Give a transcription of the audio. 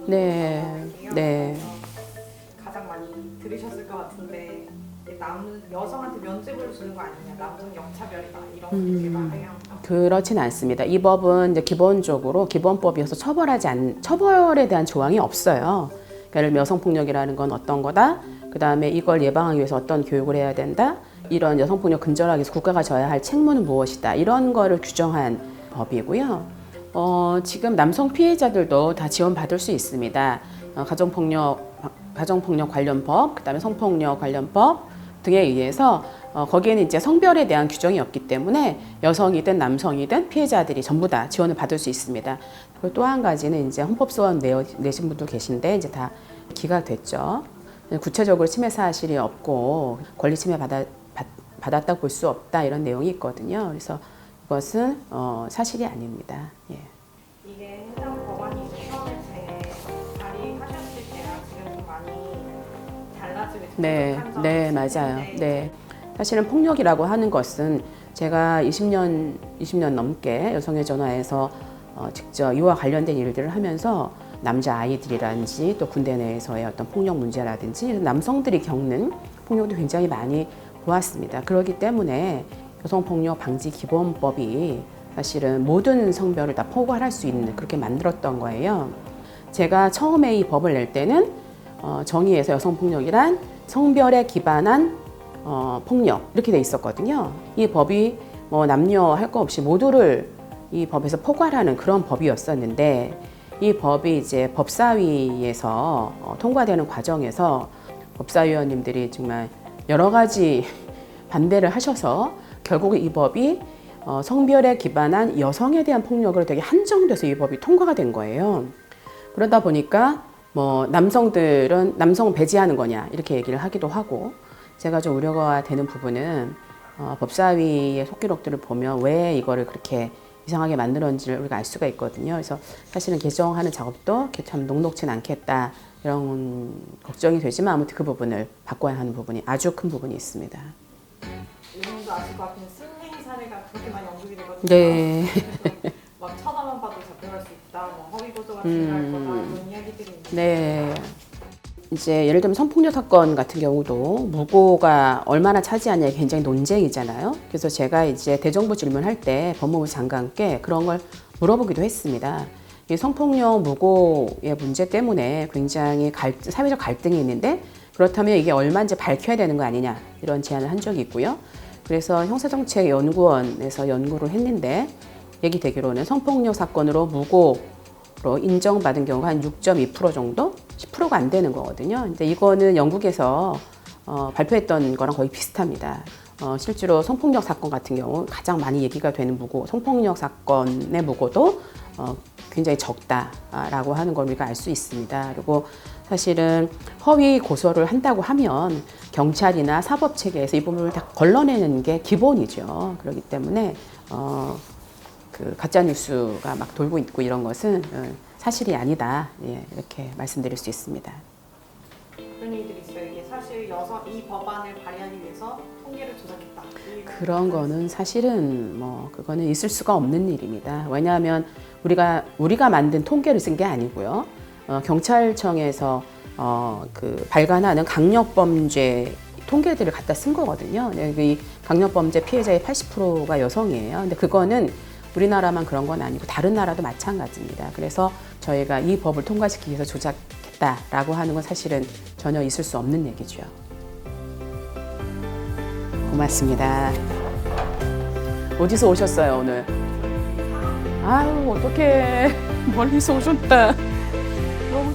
네, 네. 가장 많이 들으셨을 것 같은데 여성한테 면죄부를 주는 거 아니냐, 남성 역차별이다 이런 게 많아요. 그렇진 않습니다. 이 법은 이제 기본적으로 기본법이어서 처벌에 대한 조항이 없어요. 그러니까 예를 들면 여성폭력이라는 건 어떤 거다. 그 다음에 이걸 예방하기 위해서 어떤 교육을 해야 된다. 이런 여성폭력 근절하기 위해서 국가가 져야 할 책무는 무엇이다. 이런 거를 규정한 법이고요. 지금 남성 피해자들도 다 지원받을 수 있습니다. 가정폭력 관련 법, 그다음에 성폭력 관련 법 등에 의해서 거기에는 이제 성별에 대한 규정이 없기 때문에 여성이든 남성이든 피해자들이 전부 다 지원을 받을 수 있습니다. 그리고 또 한 가지는 이제 헌법소원 내신 분도 계신데 이제 다 기각됐죠. 구체적으로 침해 사실이 없고 권리 침해 받았다 볼 수 없다 이런 내용이 있거든요. 그래서 이것은 사실이 아닙니다. 예. 이게 해당 법안이 처음에 발의하셨을 때랑 지금 좀 많이 달라지고 네, 네, 맞아요. 네. 사실은 폭력이라고 하는 것은 제가 20년 넘게 여성의 전화에서 직접 이와 관련된 일들을 하면서 남자 아이들이라든지 또 군대 내에서의 어떤 폭력 문제라든지 남성들이 겪는 폭력도 굉장히 많이 보았습니다. 그렇기 때문에 여성폭력 방지 기본법이 사실은 모든 성별을 다 포괄할 수 있는 그렇게 만들었던 거예요. 제가 처음에 이 법을 낼 때는 정의에서 여성폭력이란 성별에 기반한 폭력 이렇게 돼 있었거든요. 이 법이 뭐 남녀 할 거 없이 모두를 이 법에서 포괄하는 그런 법이었었는데 이 법이 이제 법사위에서 통과되는 과정에서 법사위원님들이 정말 여러 가지 반대를 하셔서 결국 이 법이 성별에 기반한 여성에 대한 폭력으로 되게 한정돼서 이 법이 통과가 된 거예요. 그러다 보니까 뭐 남성들은 남성은 배제하는 거냐 이렇게 얘기를 하기도 하고 제가 좀 우려가 되는 부분은 법사위의 속기록들을 보면 왜 이거를 그렇게 이상하게 만들었는지를 우리가 알 수가 있거든요. 그래서 사실은 개정하는 작업도 참 녹록진 않겠다 이런 걱정이 되지만 아무튼 그 부분을 바꿔야 하는 부분이 아주 큰 부분이 있습니다. 여러분도 아실 것 같은 승리 사례가 그렇게 많이 언급이 되거든요. 네. 막 쳐다만 봐도 잡혀갈 수 있다, 뭐 허위 보도가 중요할 거다 이런 이야기들이 있는데. 네. 이제 예를 들면 성폭력 사건 같은 경우도 무고가 얼마나 차지하냐에 굉장히 논쟁이잖아요. 그래서 제가 이제 대정부 질문할 때 법무부 장관께 그런 걸 물어보기도 했습니다. 이 성폭력 무고의 문제 때문에 굉장히 사회적 갈등이 있는데 그렇다면 이게 얼마인지 밝혀야 되는 거 아니냐 이런 제안을 한 적이 있고요. 그래서 형사정책연구원에서 연구를 했는데 얘기되기로는 성폭력 사건으로 무고로 인정받은 경우가 한 6.2% 정도? 10%가 안 되는 거거든요. 근데 이거는 영국에서 발표했던 거랑 거의 비슷합니다. 실제로 성폭력 사건 같은 경우 가장 많이 얘기가 되는 성폭력 사건의 무고도 굉장히 적다라고 하는 걸 우리가 알 수 있습니다. 그리고 사실은 허위 고소를 한다고 하면 경찰이나 사법 체계에서 이 부분을 다 걸러내는 게 기본이죠. 그렇기 때문에 그 가짜 뉴스가 막 돌고 있고 이런 것은 사실이 아니다. 예, 이렇게 말씀드릴 수 있습니다. 그런 일들이 있어요. 이게 사실 이 법안을 발의하기 위해서 통계를 조작했다. 그런 거는 사실은 뭐 그거는 있을 수가 없는 일입니다. 왜냐하면 우리가 만든 통계를 쓴 게 아니고요. 경찰청에서 그 발간하는 강력범죄 통계들을 갖다 쓴 거거든요. 이 강력범죄 피해자의 80%가 여성이에요. 근데 그거는 우리나라만 그런 건 아니고 다른 나라도 마찬가지입니다. 그래서 저희가 이 법을 통과시키기 위해서 조작했다라고 하는 건 사실은 전혀 있을 수 없는 얘기죠. 고맙습니다. 어디서 오셨어요, 오늘? 아유, 어떡해. 멀리서 오셨다. 너무